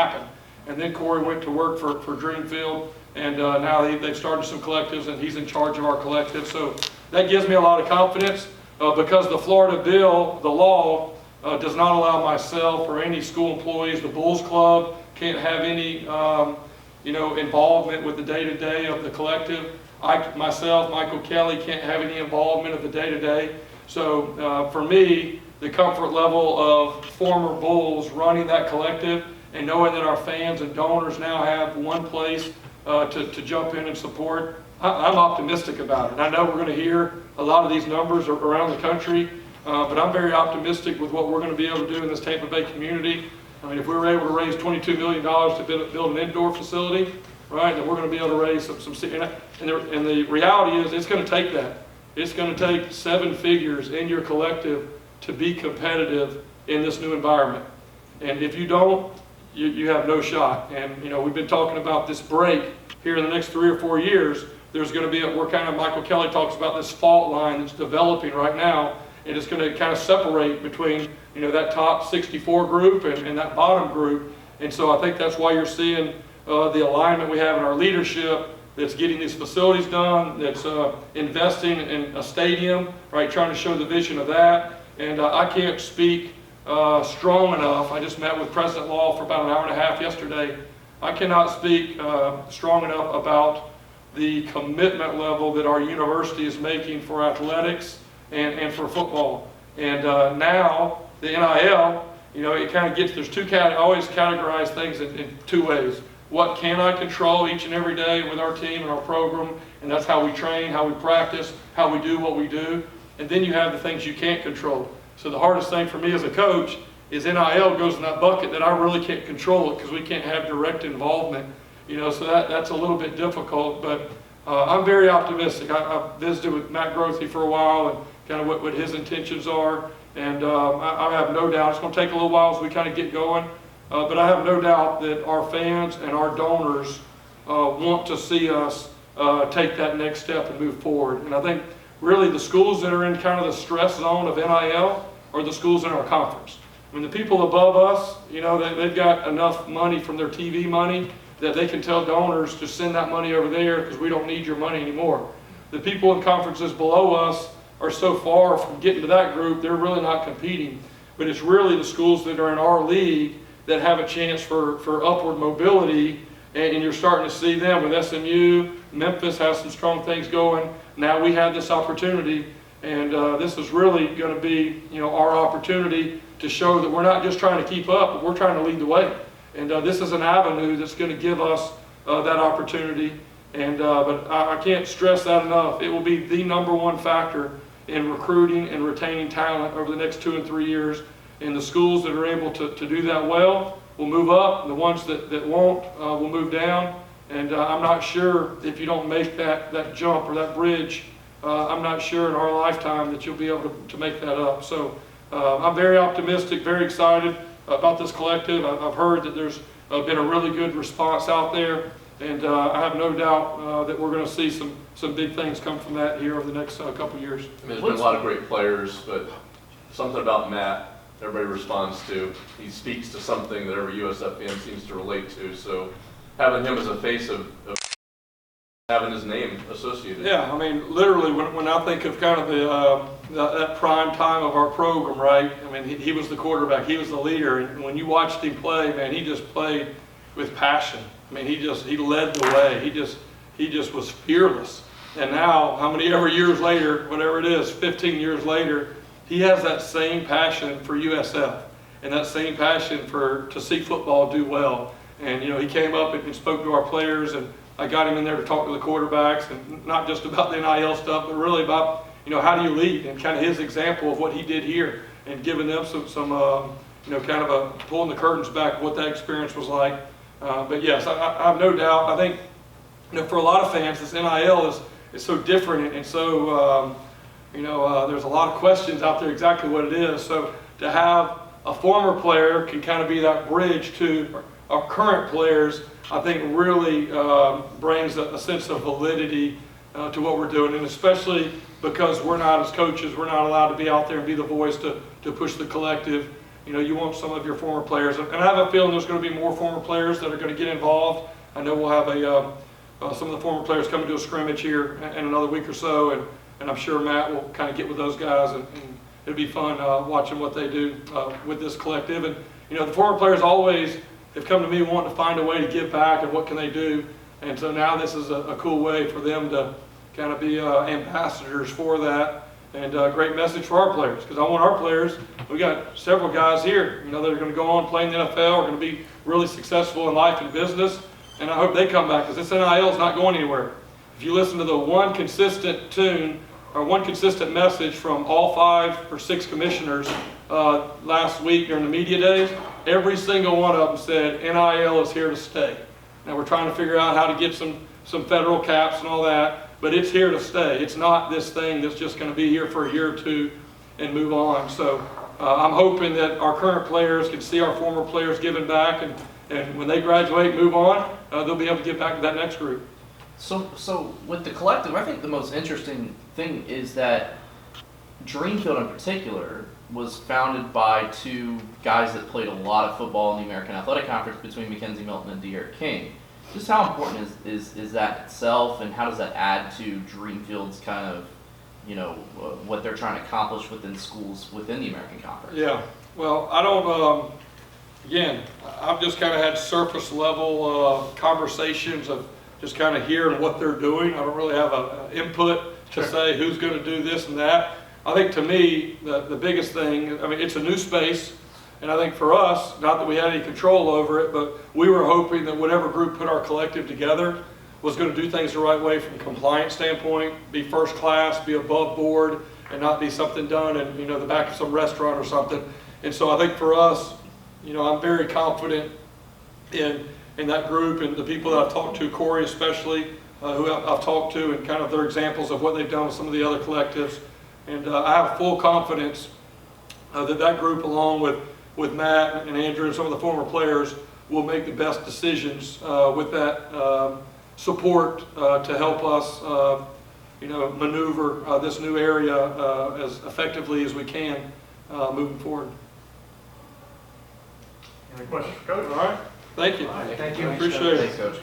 happen. And then Corey went to work for Dreamfield, and now they've started some collectives, and he's in charge of our collective. So that gives me a lot of confidence because the Florida bill, the law, does not allow myself or any school employees, the Bulls Club can't have any involvement with the day-to-day of the collective. Myself, Michael Kelly, can't have any involvement of the day-to-day. So for me, the comfort level of former Bulls running that collective and knowing that our fans and donors now have one place to jump in and support, I'm optimistic about it. And I know we're going to hear a lot of these numbers around the country, but I'm very optimistic with what we're going to be able to do in this Tampa Bay community. I mean, if we were able to raise $22 million to build an indoor facility, right, then we're going to be able to raise some and the reality is it's going to take that. It's going to take 7 figures in your collective to be competitive in this new environment. And if you don't, you have no shot. And we've been talking about this break here in the next 3 or 4 years. There's going to be Michael Kelly talks about this fault line that's developing right now, and it's going to kind of separate between that top 64 group and that bottom group. And so I think that's why you're seeing the alignment we have in our leadership that's getting these facilities done, that's investing in a stadium, right, trying to show the vision of that. And I can't speak strong enough. I just met with President Law for about an hour and a half yesterday. I cannot speak strong enough about the commitment level that our university is making for athletics and for football. And now the NIL, it kind of gets, I always categorize things in 2 ways. What can I control each and every day with our team and our program, and that's how we train, how we practice, how we do what we do. And then you have the things you can't control. So the hardest thing for me as a coach is NIL goes in that bucket that I really can't control it because we can't have direct involvement. So that's a little bit difficult, but I'm very optimistic. I visited with Matt Grothe for a while and kind of what his intentions are, and I have no doubt it's going to take a little while as we kind of get going, but I have no doubt that our fans and our donors want to see us take that next step and move forward. And I think really the schools that are in kind of the stress zone of NIL are the schools in our conference. I mean, the people above us, they've got enough money from their TV money that they can tell donors to send that money over there because we don't need your money anymore. The people in conferences below us are so far from getting to that group, they're really not competing. But it's really the schools that are in our league that have a chance for upward mobility, and you're starting to see them with SMU. Memphis has some strong things going. Now we have this opportunity, and this is really going to be our opportunity to show that we're not just trying to keep up, but we're trying to lead the way. And this is an avenue that's going to give us that opportunity. And but I can't stress that enough. It will be the #1 factor in recruiting and retaining talent over the next 2 and 3 years. And the schools that are able to do that well will move up. The ones that won't will move down. And I'm not sure if you don't make that jump or that bridge, I'm not sure in our lifetime that you'll be able to make that up. So I'm very optimistic, very excited about this collective. I've heard that there's been a really good response out there, and I have no doubt that we're going to see some big things come from that here over the next couple of years. I mean, there's been a lot of great players, but something about Matt everybody responds to. He speaks to something that every USF fan seems to relate to. So having him as a face of having his name associated. Yeah, I mean, literally, when I think of kind of that prime time of our program, right? I mean, he was the quarterback, he was the leader, and when you watched him play, man, he just played with passion. I mean, he led the way. He just was fearless. And now, how many ever years later, whatever it is, 15 years later, he has that same passion for USF and that same passion to see football do well. And he came up and spoke to our players, and I got him in there to talk to the quarterbacks, and not just about the NIL stuff, but really about how do you lead, and kind of his example of what he did here, and giving them some kind of a pulling the curtains back what that experience was like. But yes, I have no doubt. I think for a lot of fans, this NIL is so different, and so there's a lot of questions out there exactly what it is. So to have a former player can kind of be that bridge to our current players, I think really brings a sense of validity to what we're doing, and especially because we're not, as coaches, we're not allowed to be out there and be the voice to push the collective. you know, you want some of your former players. And I have a feeling there's going to be more former players that are going to get involved. I know we'll have some of the former players coming to a scrimmage here in another week or so, and I'm sure Matt will kind of get with those guys, and it'll be fun watching what they do with this collective. And, you know, the former players always have come to me wanting to find a way to give back and what can they do. And so now this is a cool way for them to kind of be ambassadors for that. And a great message for our players, because I want our players, we got several guys here, you know, that are going to go on play in the NFL, are going to be really successful in life and business, and I hope they come back, because this NIL is not going anywhere. If you listen to the one consistent tune, or one consistent message from all 5 or 6 commissioners last week during the media days, every single one of them said NIL is here to stay. Now we're trying to figure out how to get some federal caps and all that, but it's here to stay. It's not this thing that's just going to be here for a year or two and move on. So I'm hoping that our current players can see our former players giving back, and when they graduate and move on, they'll be able to get back to that next group. So with the collective, I think the most interesting thing is that Dreamfield in particular was founded by 2 guys that played a lot of football in the American Athletic Conference between Mackenzie Milton and De'Aaron King. Just how important is that itself, and how does that add to Dreamfield's kind of, you know, what they're trying to accomplish within schools within the American Conference? Yeah, well, I don't, again, I've just kind of had surface level conversations of just kind of hearing what they're doing. I don't really have an input to say who's going to do this and that. I think to me, the biggest thing, I mean, it's a new space. And I think for us, not that we had any control over it, but we were hoping that whatever group put our collective together was going to do things the right way from a compliance standpoint, be first class, be above board, and not be something done in, you know, the back of some restaurant or something. And so I think for us, you know, I'm very confident in that group and the people that I've talked to, Corey especially, who I've talked to, and kind of their examples of what they've done with some of the other collectives. And I have full confidence that group, along with Matt and Andrew and some of the former players, will make the best decisions with that support to help us, you know, maneuver this new area as effectively as we can moving forward. Any questions for Coach? All right. Thank you. All right, thank you. I appreciate it. Thanks, Coach.